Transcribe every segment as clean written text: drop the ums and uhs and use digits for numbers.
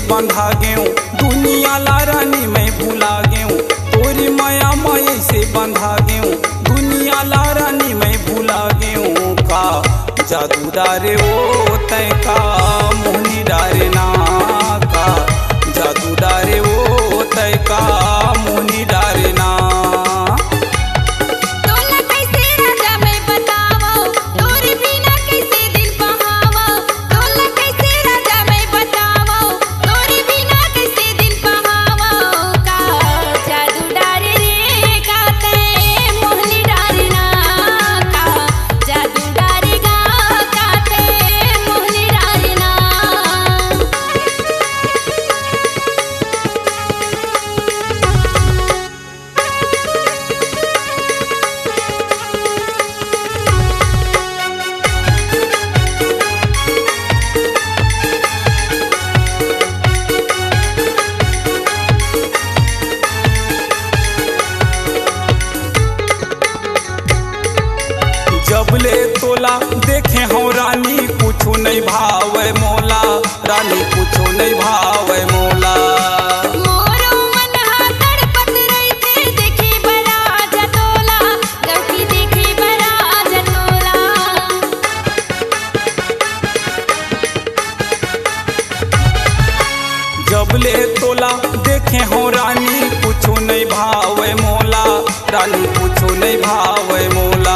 बंधा गेहूँ दुनिया ला रानी मैं भुला गेहूँ तोरी माया माये से बंधा गेहूँ दुनिया ला रानी मैं भुला गेहूँ का जादू डारे ओ तय का मोहनी डारे ना का जादू डारे ओ तय का मोहनी डारे ना। जबले तोला देखे हो रानी कुछो नहीं भावे मोला रानी कुछो नहीं भावे मोला। मोरो मन हा तड़पत रहिथे देखे बड़ा जतोला गौकी देखे बड़ा जतोला। जबले तोला देखे हो रानी कुछो नहीं भावे मोला रानी कुछो नहीं भावे मोला।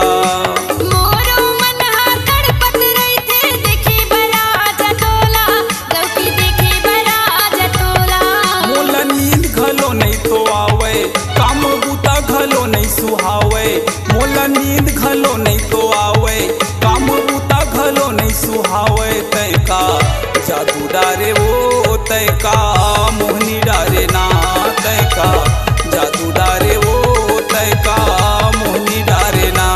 मोला नींद घलो नहीं तो आवे काम बूता घलो नहीं सुहावे तय का जादू डारे वो तय का मोहनी डारे ना तय का जादू डारे वो तय का मोहनी डारे ना।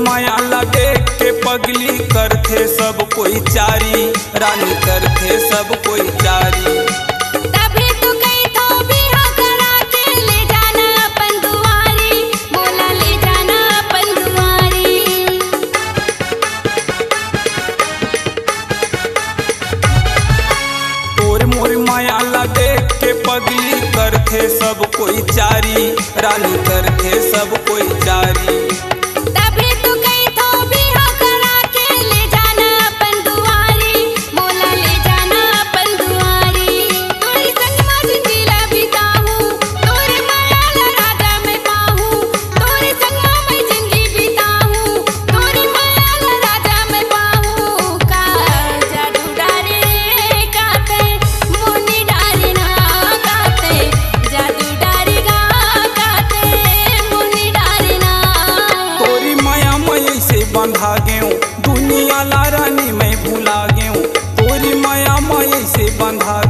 माया लगे के पगली करथे सब कोई चारी रानी करथे सब कोई चारी। तभी तो कही तो बिहा करा के ले जाना अपन दुआरी बोला ले जाना अपन दुआरी। तोर मोर माया लगे के पगली करथे सब कोई चारी रानी करथे सब कोई चारी। बंधा गेहूँ दुनिया ला रानी मैं भुला गेहूँ तोरी माया माये से बंधा